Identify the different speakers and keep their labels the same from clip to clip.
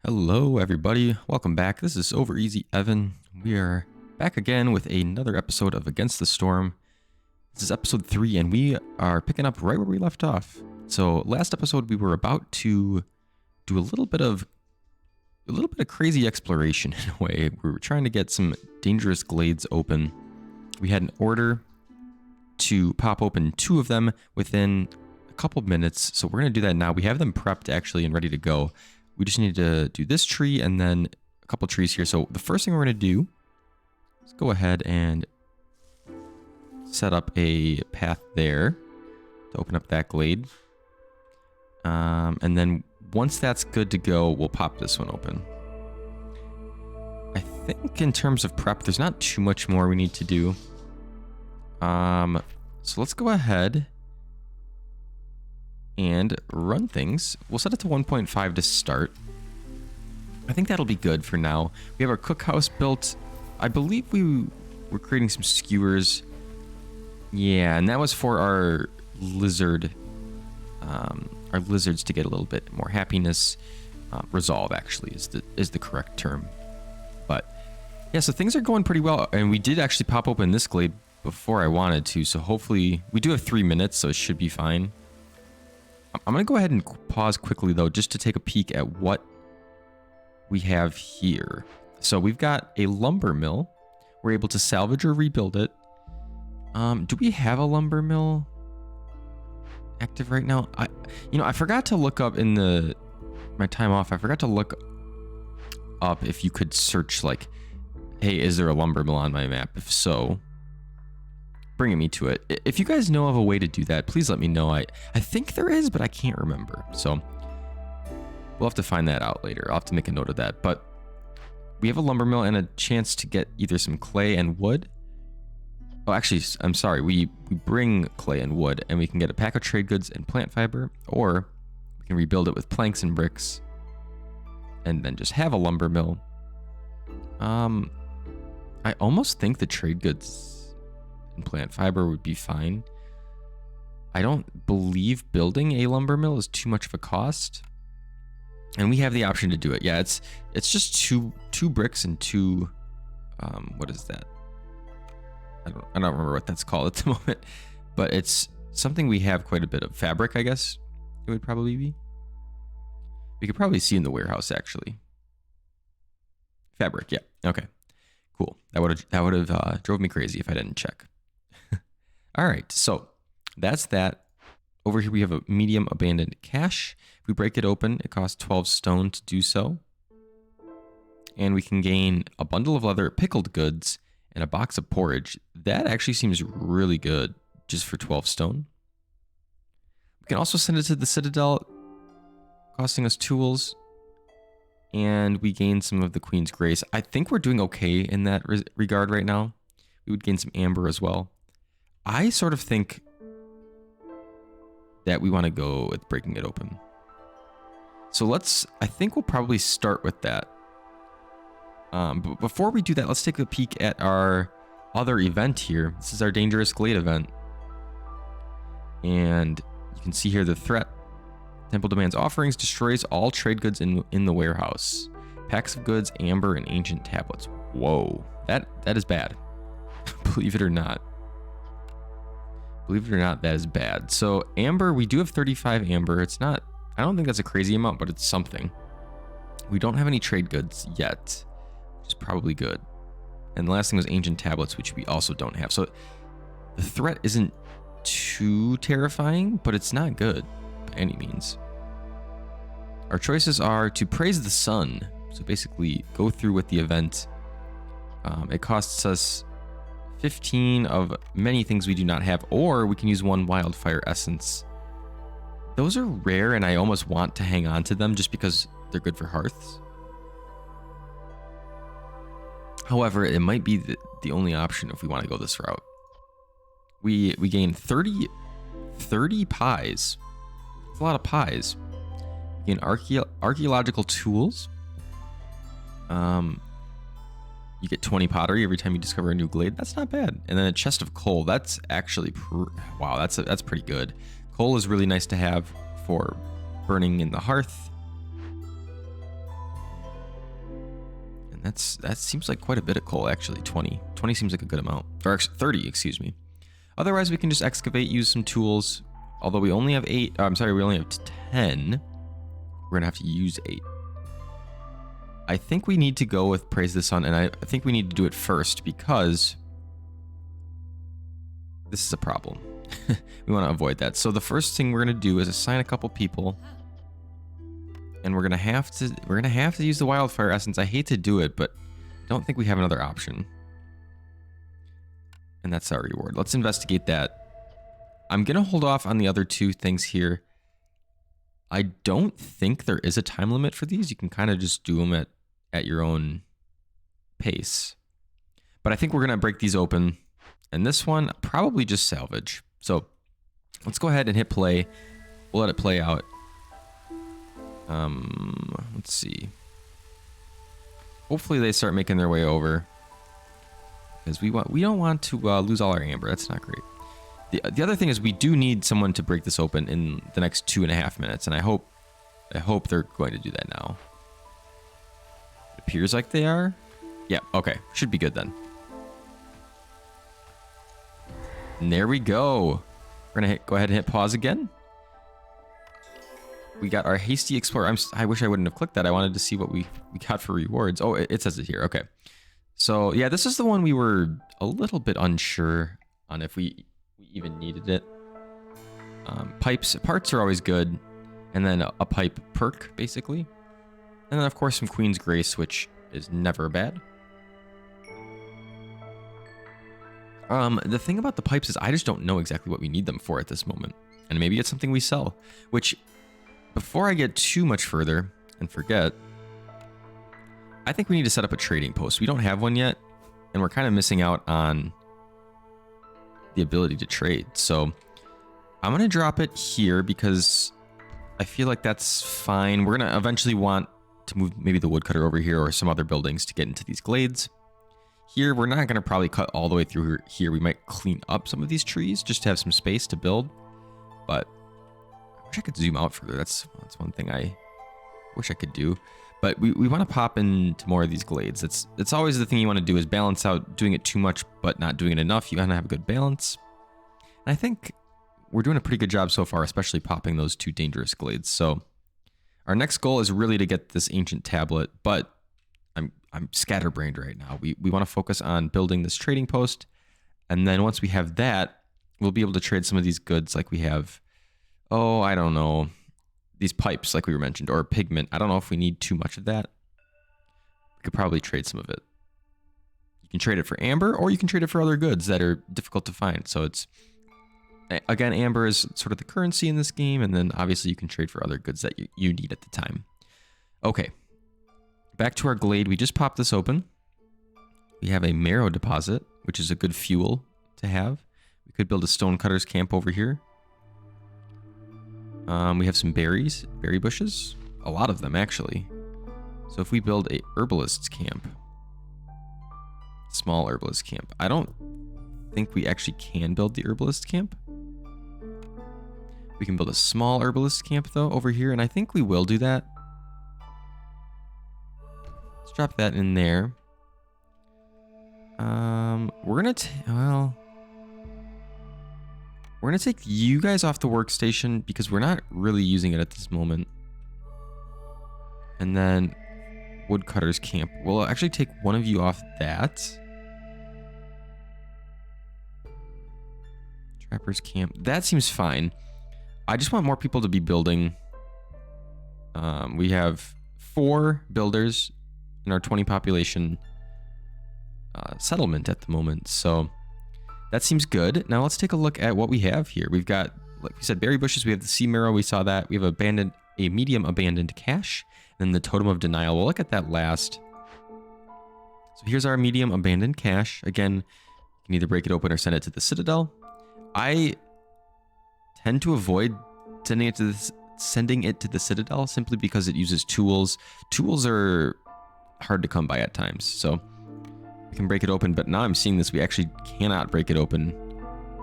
Speaker 1: Hello, everybody. Welcome back. This is Over Easy Evan. We are back again with another episode of Against the Storm. This is episode 3, and we are picking up right where we left off. So, last episode we were about to do a little bit of crazy exploration in a way. We were trying to get some dangerous glades open. We had an order to pop open 2 of them within a couple of minutes, so we're going to do that now. We have them prepped actually and ready to go. We just need to do this tree and then a couple trees here. So the first thing we're going to do is go ahead and set up a path there to open up that glade. And then once that's good to go, we'll pop this one open. I think in terms of prep, there's not too much more we need to do. So let's go ahead and run things. We'll set it to 1.5 to start. I think that'll be good for now. We have our cookhouse built. I believe we were creating some skewers. Yeah, and that was for our lizard, our lizards to get a little bit more happiness. Resolve actually is the correct term. But yeah, so things are going pretty well, and we did actually pop open this glade before I wanted to. So hopefully we do have 3 minutes, so it should be fine. I'm going to go ahead and pause quickly, though, just to take a peek at what we have here. So we've got a lumber mill. We're able to salvage or rebuild it. Do we have a lumber mill active right now? I forgot to look up in my time off. I forgot to look up if you could search, like, hey, is there a lumber mill on my map? If so, bringing me to it. If you guys know of a way to do that, please let me know. I think there is, but I can't remember. So we'll have to find that out later. I'll have to make a note of that. But we have a lumber mill and a chance to get either some clay and wood. Oh, actually, I'm sorry. We bring clay and wood, and we can get a pack of trade goods and plant fiber, or we can rebuild it with planks and bricks and then just have a lumber mill. I almost think the trade goods and plant fiber would be fine. I don't believe building a lumber mill is too much of a cost, and we have the option to do it. Yeah, it's just two bricks and 2 what is that? I don't remember what that's called at the moment, but it's something we have quite a bit of. Fabric, I guess it would probably be. We could probably see in the warehouse actually. Fabric, yeah. Okay, cool. That would have drove me crazy if I didn't check. All right, so that's that. Over here we have a medium abandoned cache. If we break it open, it costs 12 stone to do so. And we can gain a bundle of leather, pickled goods, and a box of porridge. That actually seems really good just for 12 stone. We can also send it to the Citadel, costing us tools. And we gain some of the Queen's Grace. I think we're doing okay in that regard right now. We would gain some amber as well. I sort of think that we want to go with breaking it open. So I think we'll probably start with that. But before we do that, let's take a peek at our other event here. This is our Dangerous Glade event. And you can see here the threat. Temple demands offerings, destroys all trade goods in the warehouse. Packs of goods, amber, and ancient tablets. Whoa, that is bad. Believe it or not. Believe it or not, that is bad. So amber, we do have 35 amber. It's not, I don't think that's a crazy amount, but it's something. We don't have any trade goods yet, which is probably good. And the last thing was ancient tablets, which we also don't have. So the threat isn't too terrifying, but it's not good by any means. Our choices are to praise the sun. So basically go through with the event. It costs us 15 of many things we do not have, or we can use 1 wildfire essence. Those are rare, and I almost want to hang on to them just because they're good for hearths. However, it might be the only option if we want to go this route. We gain 30 pies. That's a lot of pies. We gain archaeological tools. You get 20 pottery every time you discover a new glade. That's not bad. And then a chest of coal. That's actually wow. That's pretty good. Coal is really nice to have for burning in the hearth. That seems like quite a bit of coal, actually. 20. 20 seems like a good amount. Or actually 30, excuse me. Otherwise, we can just excavate, use some tools. Although we only have 8. I'm sorry, we only have 10. We're going to have to use 8. I think we need to go with Praise the Sun, and I think we need to do it first because this is a problem. We want to avoid that. So the first thing we're going to do is assign a couple people. And we're gonna have to use the wildfire essence. I hate to do it, but I don't think we have another option. And that's our reward. Let's investigate that. I'm gonna hold off on the other 2 things here. I don't think there is a time limit for these. You can kind of just do them at your own pace. But I think we're gonna break these open. And this one, probably just salvage. So let's go ahead and hit play. We'll let it play out. Let's see. Hopefully they start making their way over, because we don't want to lose all our amber. That's not great. The other thing is we do need someone to break this open in the next 2.5 minutes, and I hope they're going to do that now. It appears like they are. Yeah. Okay. Should be good then. And there we go. We're gonna go ahead and hit pause again. We got our Hasty Explorer. I wish I wouldn't have clicked that. I wanted to see what we got for rewards. Oh, it says it here. Okay. So, yeah, this is the one we were a little bit unsure on if we even needed it. Parts are always good. And then a pipe perk, basically. And then, of course, some Queen's Grace, which is never bad. The thing about the pipes is I just don't know exactly what we need them for at this moment. And maybe it's something we sell, which... Before I get too much further and forget, I think we need to set up a trading post. We don't have one yet, and we're kind of missing out on the ability to trade. So I'm going to drop it here because I feel like that's fine. We're going to eventually want to move maybe the woodcutter over here or some other buildings to get into these glades. Here, we're not going to probably cut all the way through here. We might clean up some of these trees just to have some space to build, but I wish I could zoom out further. That's one thing I wish I could do. But we want to pop into more of these glades. It's always the thing you want to do is balance out doing it too much but not doing it enough. You want to have a good balance. And I think we're doing a pretty good job so far, especially popping those 2 dangerous glades. So our next goal is really to get this ancient tablet, but I'm scatterbrained right now. We want to focus on building this trading post. And then once we have that, we'll be able to trade some of these goods like we have. Oh, I don't know. These pipes, like we mentioned, or pigment. I don't know if we need too much of that. We could probably trade some of it. You can trade it for amber, or you can trade it for other goods that are difficult to find. So it's, again, amber is sort of the currency in this game, and then obviously you can trade for other goods that you need at the time. Okay. Back to our glade. We just popped this open. We have a marrow deposit, which is a good fuel to have. We could build a stonecutter's camp over here. We have some berry bushes, a lot of them actually. So if we build a herbalist's camp, small herbalist camp, I don't think we actually can build the herbalist camp. We can build a small herbalist camp though over here, and I think we will do that. Let's drop that in there. We're gonna take you guys off the workstation because we're not really using it at this moment. And then woodcutter's camp. We'll actually take one of you off that. Trapper's camp. That seems fine. I just want more people to be building. We have 4 builders in our 20 population settlement at the moment. So that seems good. Now let's take a look at what we have here. We've got, like we said, berry bushes. We have the sea marrow. We saw that. We have a medium abandoned cache. And then the totem of denial. We'll look at that last. So here's our medium abandoned cache. Again, you can either break it open or send it to the Citadel. I tend to avoid sending it to the Citadel simply because it uses tools. Tools are hard to come by at times. So we can break it open, but now I'm seeing this. We actually cannot break it open.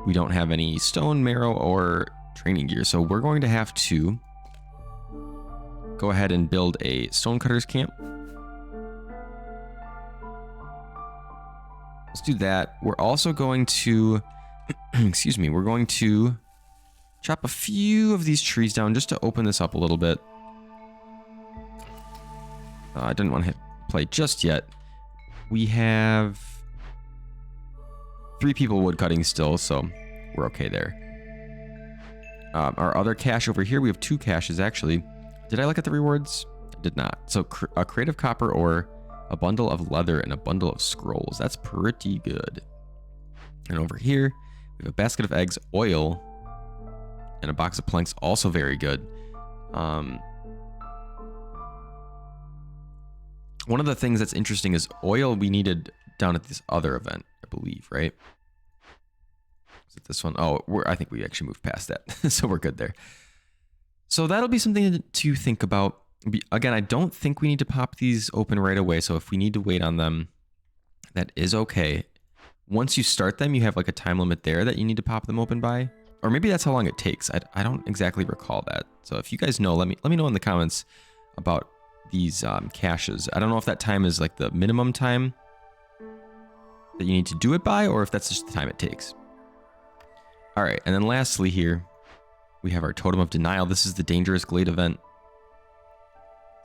Speaker 1: We don't have any stone marrow or training gear. So we're going to have to go ahead and build a stonecutter's camp. Let's do that. We're also going to, excuse me, we're going to chop a few of these trees down just to open this up a little bit. I didn't want to hit play just yet. We have 3 people woodcutting still, so we're okay there. Our other cache over here, we have 2 caches actually. Did I look at the rewards? I did not. So a crate of copper ore, a bundle of leather, and a bundle of scrolls. That's pretty good. And over here, we have a basket of eggs, oil, and a box of planks. Also very good. One of the things that's interesting is oil we needed down at this other event, I believe, right? Is it this one? Oh, I think we actually moved past that. So we're good there. So that'll be something to think about. Again, I don't think we need to pop these open right away. So if we need to wait on them, that is okay. Once you start them, you have like a time limit there that you need to pop them open by. Or maybe that's how long it takes. I don't exactly recall that. So if you guys know, let me know in the comments about these caches. I don't know if that time is like the minimum time that you need to do it by, or if that's just the time it takes. All right, and then lastly here, we have our Totem of Denial. This is the Dangerous Glade event.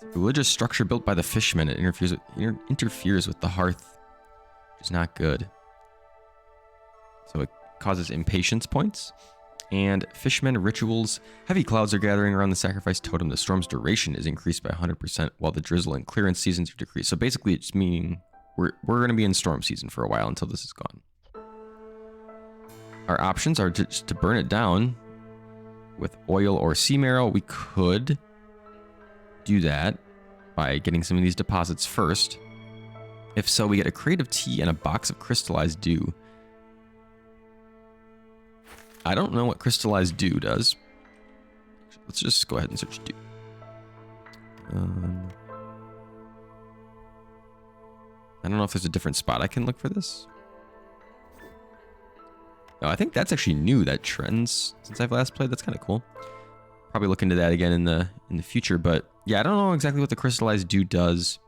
Speaker 1: It's a religious structure built by the fishmen. It interferes with the hearth, which is not good. So it causes impatience points. And fishmen rituals. Heavy clouds are gathering around the sacrifice totem. The storm's duration is increased by 100%, while the drizzle and clearance seasons are decreased. So basically, it's meaning we're going to be in storm season for a while until this is gone. Our options are just to burn it down with oil or sea marrow. We could do that by getting some of these deposits first. If so, we get a crate of tea and a box of crystallized dew. I don't know what crystallized dew does. Let's just go ahead and search dew. I don't know if there's a different spot I can look for this. No, I think that's actually new. That trends since I've last played. That's kind of cool. Probably look into that again in the future. But yeah, I don't know exactly what the crystallized dew does.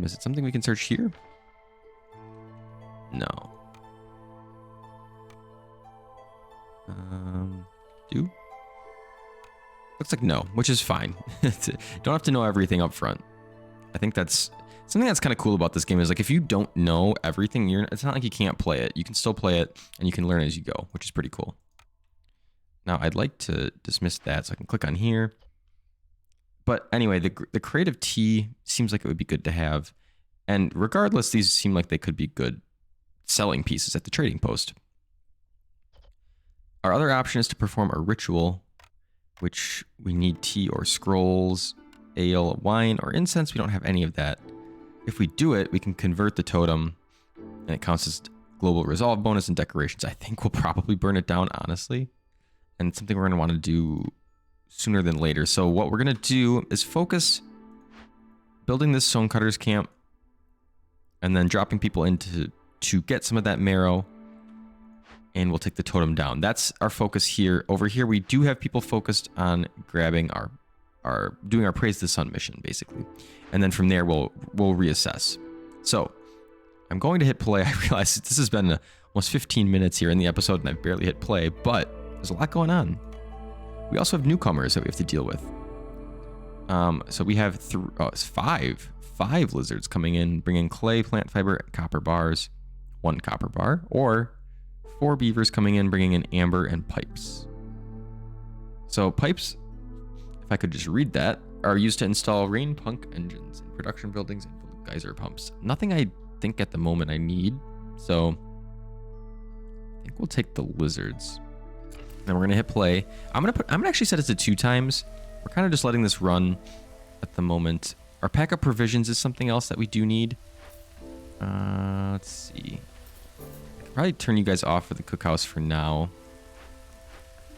Speaker 1: Is it something we can search here? No. Dew? Looks like no, which is fine. Don't have to know everything up front. I think that's something that's kind of cool about this game is like if you don't know everything, it's not like you can't play it. You can still play it and you can learn as you go, which is pretty cool. Now I'd like to dismiss that so I can click on here. But anyway, the creative tea seems like it would be good to have. And regardless, these seem like they could be good selling pieces at the trading post. Our other option is to perform a ritual, which we need tea or scrolls, ale, wine, or incense. We don't have any of that. If we do it, we can convert the totem, and it counts as global resolve bonus and decorations. I think we'll probably burn it down, honestly. And it's something we're going to want to do sooner than later. So what we're going to do is focus building this Stonecutter's camp, and then dropping people into to get some of that marrow, and we'll take the totem down. That's our focus here. Over here, we do have people focused on grabbing doing our Praise the Sun mission, basically. And then from there, we'll reassess. So I'm going to hit play. I realize this has been almost 15 minutes here in the episode, and I've barely hit play, but there's a lot going on. We also have newcomers that we have to deal with. So we have five lizards coming in, bringing clay, plant fiber, copper bars, 1 copper bar, or 4 beavers coming in, bringing in amber and pipes. So pipes, if I could just read that, are used to install rain pump engines in production buildings and geyser pumps. Nothing I think at the moment I need, so I think we'll take the lizards. Then we're gonna hit play. I'm gonna actually set it to 2 times. We're kind of just letting this run at the moment. Our pack of provisions is something else that we do need. Let's see. I can probably turn you guys off for the cookhouse for now.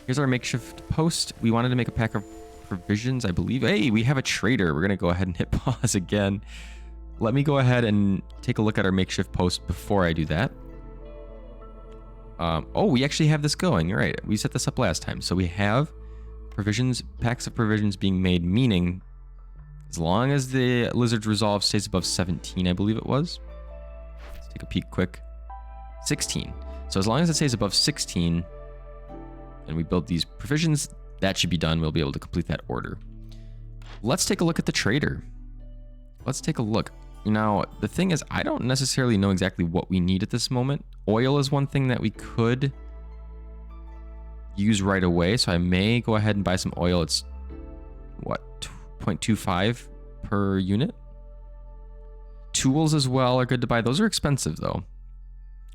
Speaker 1: Here's our makeshift post. We wanted to make a pack of provisions, I believe. Hey, we have a trader. We're gonna go ahead and hit pause again. Let me go ahead and take a look at our makeshift post before I do that. Oh, we actually have this going. You're right. We set this up last time. So we have provisions, packs of provisions being made, meaning as long as the lizard's resolve stays above 17, I believe it was. take a peek quick. 16. So as long as it stays above 16 and we build these provisions, that should be done. We'll be able to complete that order. Let's take a look at the trader. Let's take a look. Now, the thing is, I don't necessarily know exactly what we need at this moment. Oil is one thing that we could use right away. So I may go ahead and buy some oil. It's what, 0.25 per unit? Tools as well are good to buy. Those are expensive though.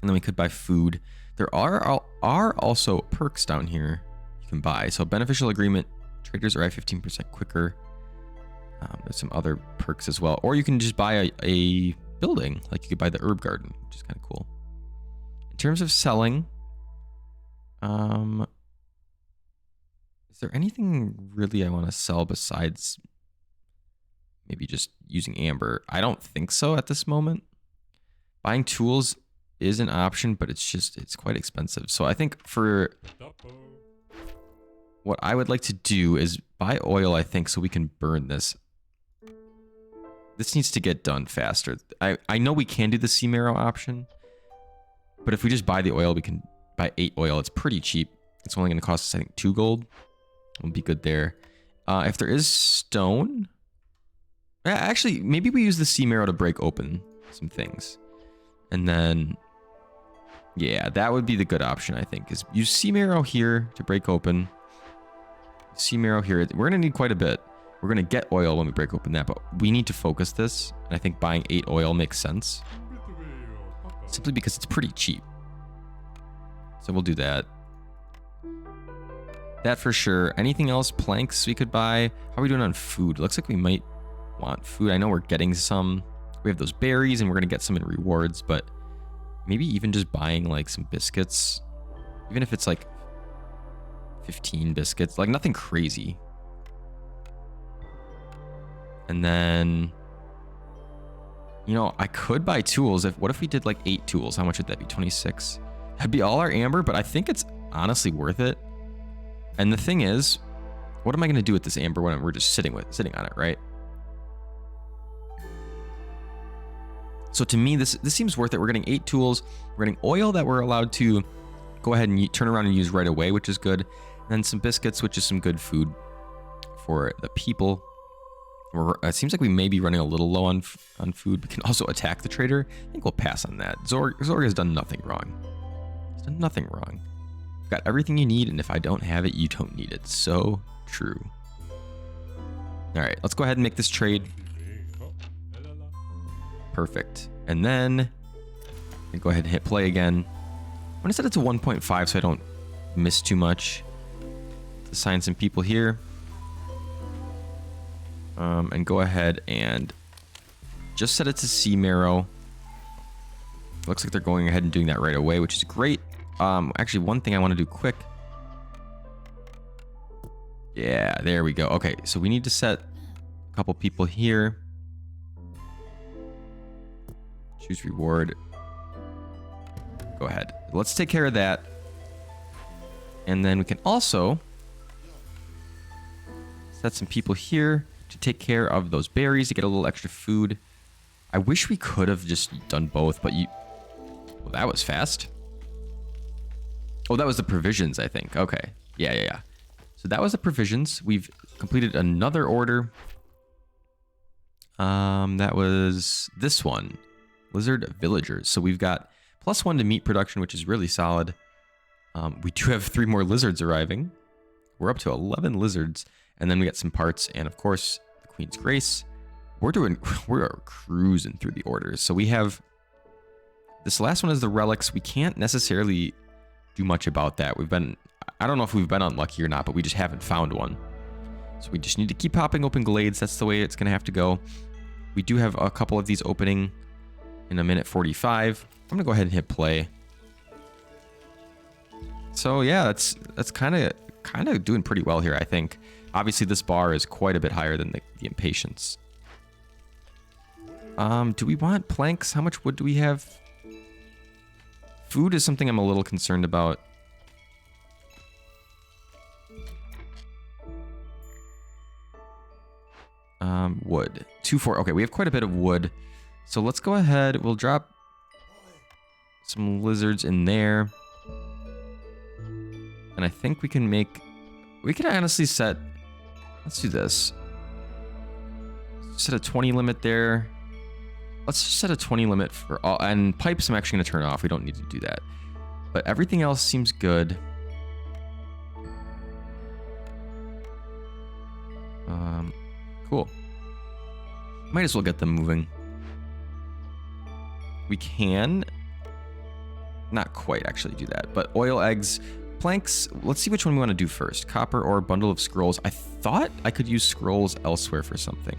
Speaker 1: And then we could buy food. There are also perks down here you can buy. So beneficial agreement, traders arrive 15% quicker. There's some other perks as well. Or you can just buy a building. Like you could buy the herb garden, which is kind of cool. In terms of selling, is there anything really I want to sell besides maybe just using amber? I don't think so at this moment. Buying tools is an option, but it's quite expensive. So I think for what I would like to do is buy oil, I think, so we can burn this. This needs to get done faster. I know we can do the sea marrow option, but if we just buy the oil, we can buy 8 oil. It's pretty cheap. It's only going to cost us, I think, 2 gold. We'll be good there. If there is stone, actually, maybe we use the sea marrow to break open some things. And then, yeah, that would be the good option, I think, is use sea marrow here to break open. Sea marrow here. We're going to need quite a bit. We're going to get oil when we break open that, but we need to focus this. And I think buying 8 oil makes sense. Simply because it's pretty cheap. So we'll do that. That for sure. Anything else? Planks we could buy? How are we doing on food? Looks like we might want food. I know we're getting some. We have those berries and we're going to get some in rewards, but maybe even just buying like some biscuits. Even if it's like 15 biscuits, like nothing crazy. And then, you know, I could buy tools. What if we did like 8 tools? How much would that be? 26? That'd be all our amber, but I think it's honestly worth it. And the thing is, what am I going to do with this amber when we're just sitting on it, right? So to me, this seems worth it. We're getting 8 tools. We're getting oil that we're allowed to go ahead and turn around and use right away, which is good. And then some biscuits, which is some good food for the people. It seems like we may be running a little low on food. We can also attack the trader. I think we'll pass on that. Zorg has done nothing wrong. He's done nothing wrong. You've got everything you need, and if I don't have it, you don't need it. So true. All right, let's go ahead and make this trade. Perfect. And then I go ahead and hit play again. I'm going to set it to 1.5 so I don't miss too much. Let's assign some people here. And go ahead and just set it to sea marrow. Looks like they're going ahead and doing that right away, which is great. Actually, one thing I want to do quick. Yeah, there we go. Okay, so we need to set a couple people here. Choose reward. Go ahead. Let's take care of that. And then we can also set some people here to take care of those berries to get a little extra food. I wish we could have just done both, but well, that was fast. Oh, that was the provisions, I think. Okay. Yeah. So that was the provisions. We've completed another order. That was this one. Lizard villagers. So we've got +1 to meat production, which is really solid. We do have 3 more lizards arriving. We're up to 11 lizards. And then we got some parts, and of course, the Queen's Grace. We're cruising through the orders. So we have this last one is the relics. We can't necessarily do much about that. I don't know if we've been unlucky or not, but we just haven't found one. So we just need to keep popping open glades. That's the way it's going to have to go. We do have a couple of these opening in 1:45. I'm going to go ahead and hit play. So yeah, that's kind of doing pretty well here, I think. Obviously, this bar is quite a bit higher than the impatience. Do we want planks? How much wood do we have? Food is something I'm a little concerned about. Wood. 2, 4. Okay, we have quite a bit of wood. So let's go ahead. We'll drop some lizards in there. And I think we can make... We could honestly set... Let's do this. Set a 20 limit there. Let's just set a 20 limit for all... And pipes I'm actually going to turn off. We don't need to do that. But everything else seems good. Cool. Might as well get them moving. We can... Not quite actually do that. But oil, eggs... Planks, let's see which one we want to do first. Copper or bundle of scrolls. I thought I could use scrolls elsewhere for something.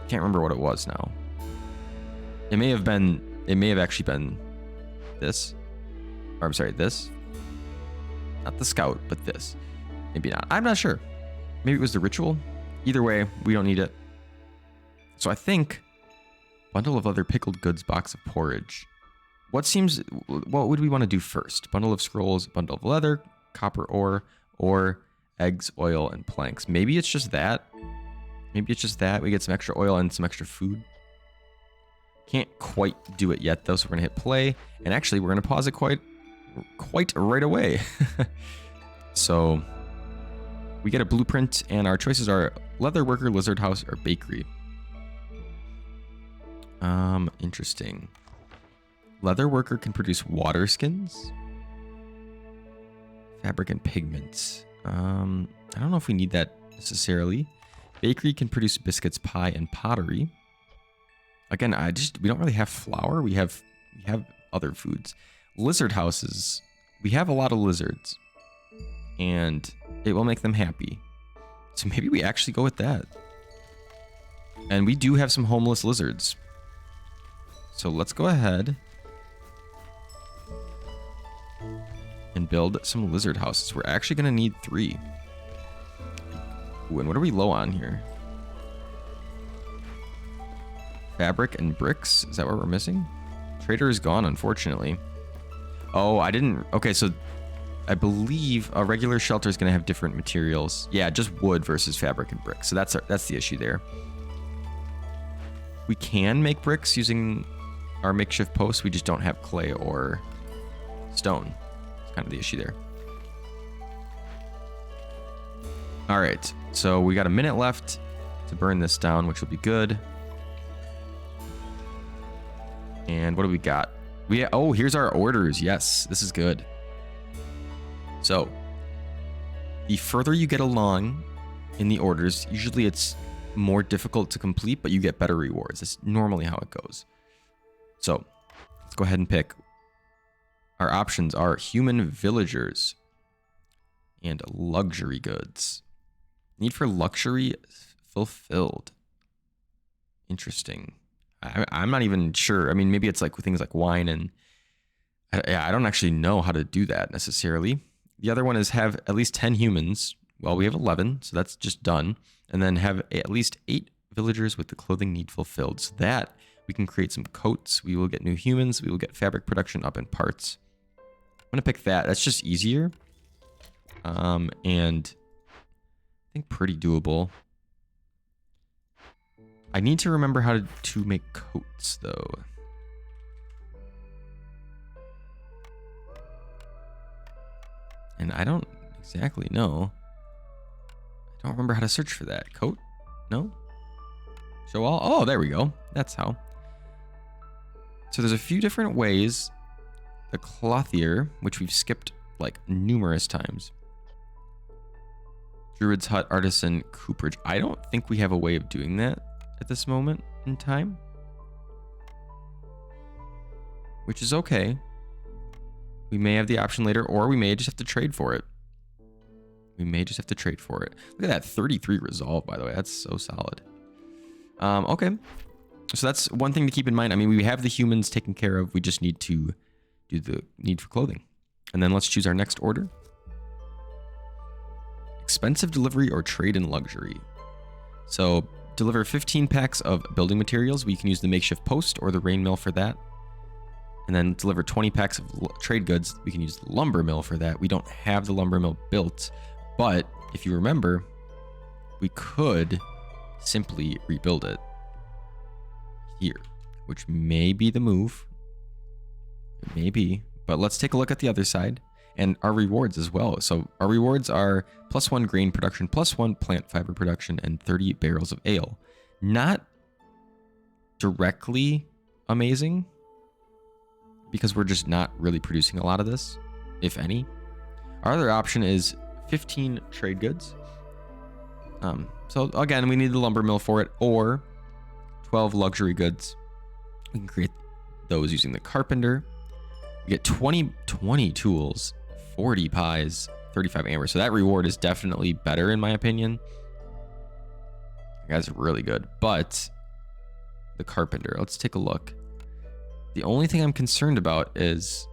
Speaker 1: Can't remember what it was now. It may have actually been this. Or I'm sorry, this. Not the scout, but this. Maybe not. I'm not sure. Maybe it was the ritual. Either way, we don't need it. So I think bundle of other pickled goods, box of porridge. What would we want to do first? Bundle of scrolls, bundle of leather, copper ore, or eggs, oil, and planks. Maybe it's just that. Maybe it's just that. We get some extra oil and some extra food. Can't quite do it yet, though, so we're going to hit play. And actually, we're going to pause it quite right away. So, we get a blueprint, and our choices are leather worker, lizard house, or bakery. Interesting. Leather worker can produce water skins, fabric, and pigments. I don't know if we need that necessarily. Bakery can produce biscuits, pie, and pottery. Again, we don't really have flour. We have other foods. Lizard houses. We have a lot of lizards, and it will make them happy. So maybe we actually go with that. And we do have some homeless lizards. So let's go ahead and build some lizard houses. We're actually going to need 3. Ooh, and what are we low on here? Fabric and bricks? Is that what we're missing? Trader is gone, unfortunately. Oh, I didn't... Okay, so I believe a regular shelter is going to have different materials. Yeah, just wood versus fabric and bricks. So that's the issue there. We can make bricks using our makeshift posts. We just don't have clay or stone. Kind of the issue there. All right, so we got a minute left to burn this down, which will be good. And what do we got? Oh, here's our orders. Yes, this is good. So the further you get along in the orders, usually it's more difficult to complete, but you get better rewards. That's normally how it goes. So let's go ahead and pick. Our options are human villagers and luxury goods. Need for luxury fulfilled. Interesting. I'm not even sure. I mean, maybe it's like with things like wine and I don't actually know how to do that necessarily. The other one is have at least 10 humans. Well, we have 11, so that's just done. And then have at least 8 villagers with the clothing need fulfilled. So that we can create some coats. We will get new humans. We will get fabric production up in parts. I'm going to pick that. That's just easier. And I think pretty doable. I need to remember how to make coats, though. And I don't exactly know. I don't remember how to search for that. Coat? No? Show all? Oh, there we go. That's how. So there's a few different ways. The clothier, which we've skipped like numerous times. Druid's Hut, Artisan, Cooperage. I don't think we have a way of doing that at this moment in time. Which is okay. We may have the option later, or we may just have to trade for it. Look at that 33 resolve, by the way. That's so solid. Okay. So that's one thing to keep in mind. I mean, we have the humans taken care of. We just need to do the need for clothing. And then let's choose our next order. Expensive delivery or trade in luxury. So deliver 15 packs of building materials. We can use the makeshift post or the rain mill for that. And then deliver 20 packs of trade goods. We can use the lumber mill for that. We don't have the lumber mill built, but if you remember, we could simply rebuild it here, which may be the move. Maybe. But let's take a look at the other side and our rewards as well. So our rewards are +1 grain production, +1 plant fiber production, and 30 barrels of ale. Not directly amazing because we're just not really producing a lot of this, if any. Our other option is 15 trade goods. So again, we need the lumber mill for it, or 12 luxury goods. We can create those using the carpenter. We get 20 tools, 40 pies, 35 amber. So that reward is definitely better in my opinion. That guy's really good. But the carpenter, let's take a look. The only thing I'm concerned about is,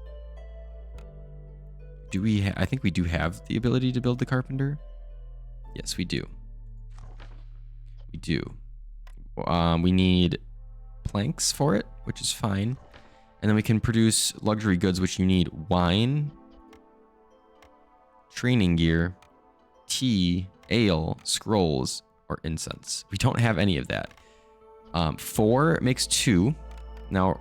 Speaker 1: I think we do have the ability to build the carpenter. Yes, we do. We do. We need planks for it, which is fine. And then we can produce luxury goods, which you need wine, training gear, tea, ale, scrolls, or incense. We don't have any of that. 4 makes 2. Now,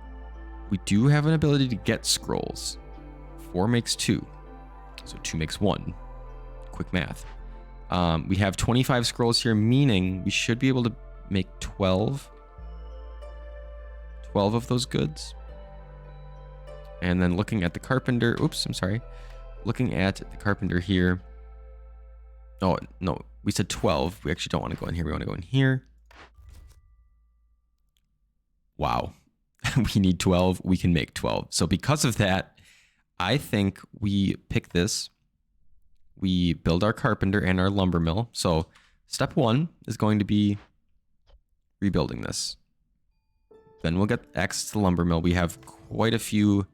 Speaker 1: we do have an ability to get scrolls. 4 makes 2. So 2 makes 1. Quick math. We have 25 scrolls here, meaning we should be able to make 12 of those goods. And then looking at the carpenter, oops, I'm sorry. Looking at the carpenter here. Oh, no, we said 12. We actually don't want to go in here. We want to go in here. Wow. We need 12. We can make 12. So because of that, I think we pick this. We build our carpenter and our lumber mill. So step 1 is going to be rebuilding this. Then we'll get access to the lumber mill. We have quite a few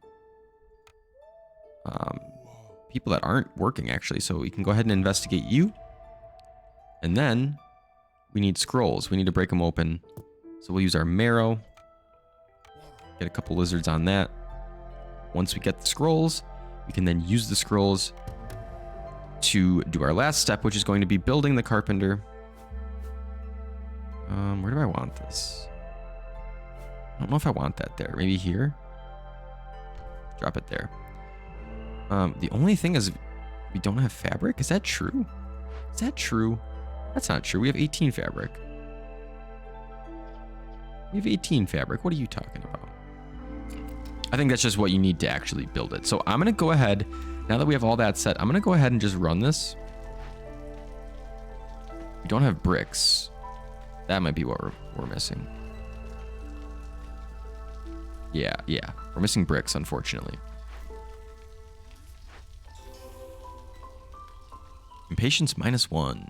Speaker 1: people that aren't working actually. So we can go ahead and investigate you. And then we need scrolls. We need to break them open. So we'll use our marrow. Get a couple lizards on that. Once we get the scrolls, we can then use the scrolls to do our last step, which is going to be building the carpenter. Where do I want this? I don't know if I want that there. Maybe here? Drop it there. The only thing is we don't have fabric. Is that true? Is that true? That's not true. We have 18 fabric. We have 18 fabric. What are you talking about? I think that's just what you need to actually build it. So I'm going to go ahead, now that we have all that set, I'm going to go ahead and just run this. We don't have bricks. That might be what we're missing. Yeah. We're missing bricks, unfortunately. Impatience -1.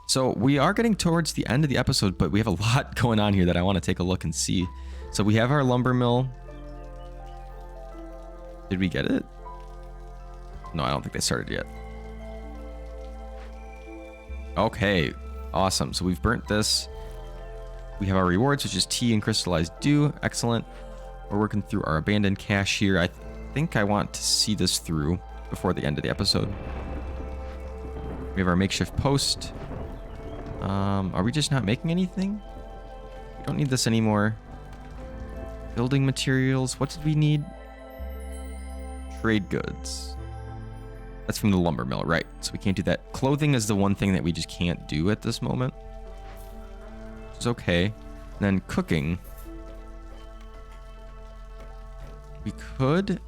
Speaker 1: So we are getting towards the end of the episode, but we have a lot going on here that I want to take a look and see. So we have our lumber mill. Did we get it? No, I don't think they started yet. Okay, awesome. So we've burnt this. We have our rewards, which is tea and crystallized dew. Excellent. We're working through our abandoned cache here. I think I want to see this through before the end of the episode. We have our makeshift post. Are we just not making anything? We don't need this anymore. Building materials. What did we need? Trade goods. That's from the lumber mill, right? So we can't do that. Clothing is the one thing that we just can't do at this moment. Which is okay. And then cooking. We could...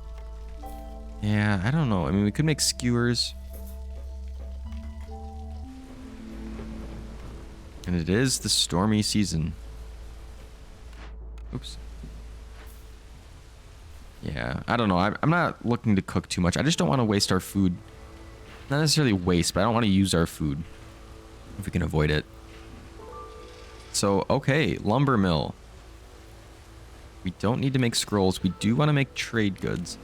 Speaker 1: Yeah, I don't know. I mean, we could make skewers. And it is the stormy season. Oops. Yeah, I don't know. I'm not looking to cook too much. I just don't want to waste our food. Not necessarily waste, but I don't want to use our food if we can avoid it. So, okay, lumber mill. We don't need to make scrolls. We do want to make trade goods.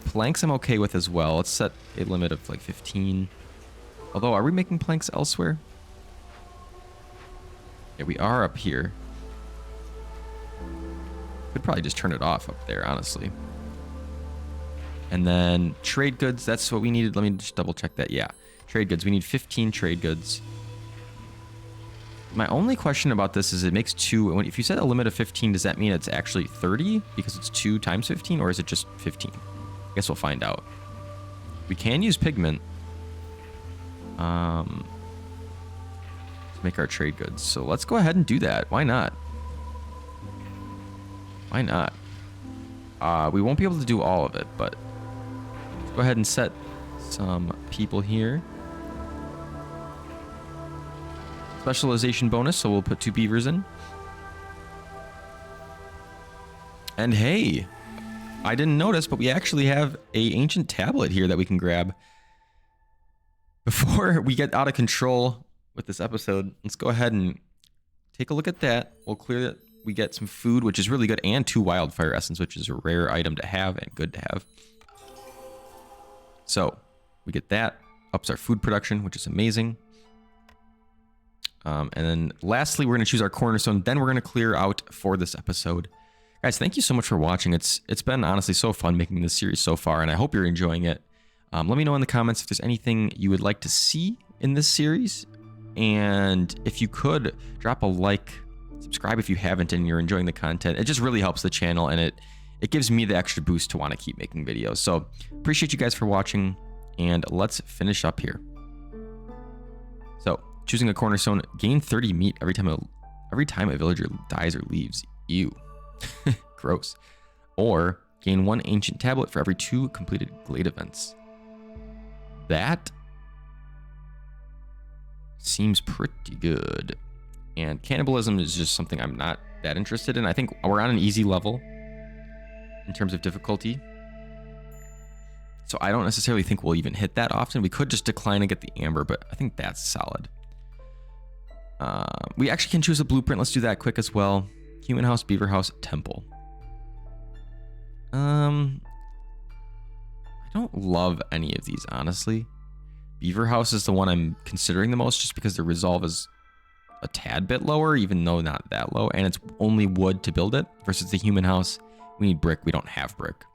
Speaker 1: Planks I'm okay with as well. Let's set a limit of like 15. Although, are we making planks elsewhere? Yeah, we are up here. Could probably just turn it off up there, honestly. And then trade goods, that's what we needed. Let me just double check that. Yeah, trade goods. We need 15 trade goods. My only question about this is it makes 2. If you set a limit of 15, does that mean it's actually 30 because it's 2 times 15, or is it just 15? I guess we'll find out. We can use pigment to make our trade goods. So let's go ahead and do that. Why not? Why not? We won't be able to do all of it, but let's go ahead and set some people here. Specialization bonus, so we'll put 2 beavers in. And hey, I didn't notice, but we actually have a ancient tablet here that we can grab. Before we get out of control with this episode, let's go ahead and take a look at that. We'll clear that. We get some food, which is really good, and 2 wildfire essence, which is a rare item to have and good to have. So we get that. Ups our food production, which is amazing. And then lastly, we're going to choose our cornerstone. Then we're going to clear out for this episode. Guys, thank you so much for watching. It's been honestly so fun making this series so far, and I hope you're enjoying it. Let me know in the comments if there's anything you would like to see in this series. And if you could, drop a like, subscribe if you haven't and you're enjoying the content. It just really helps the channel, and it gives me the extra boost to want to keep making videos. So appreciate you guys for watching, and let's finish up here. So choosing a cornerstone, gain 30 meat every time a villager dies or leaves. Ew. Gross. Or gain 1 ancient tablet for every 2 completed glade events. That seems pretty good. And cannibalism is just something I'm not that interested in. I think we're on an easy level in terms of difficulty. So I don't necessarily think we'll even hit that often. We could just decline and get the amber, but I think that's solid. We actually can choose a blueprint. Let's do that quick as well. Human house, beaver house, temple. I don't love any of these, honestly. Beaver house is the one I'm considering the most, just because the resolve is a tad bit lower, even though not that low, and it's only wood to build it, versus the human house. We need brick. We don't have brick.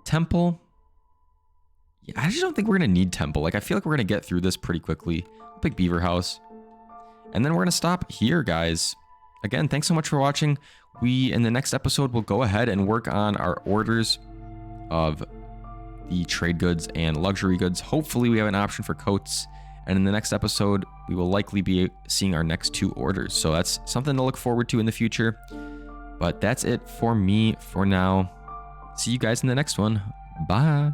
Speaker 1: Temple. Yeah, I just don't think we're going to need temple. Like, I feel like we're going to get through this pretty quickly. I'll pick beaver house. And then we're going to stop here, guys. Again, thanks so much for watching. In the next episode, we'll go ahead and work on our orders of the trade goods and luxury goods. Hopefully, we have an option for coats. And in the next episode, we will likely be seeing our next 2 orders. So that's something to look forward to in the future. But that's it for me for now. See you guys in the next one. Bye.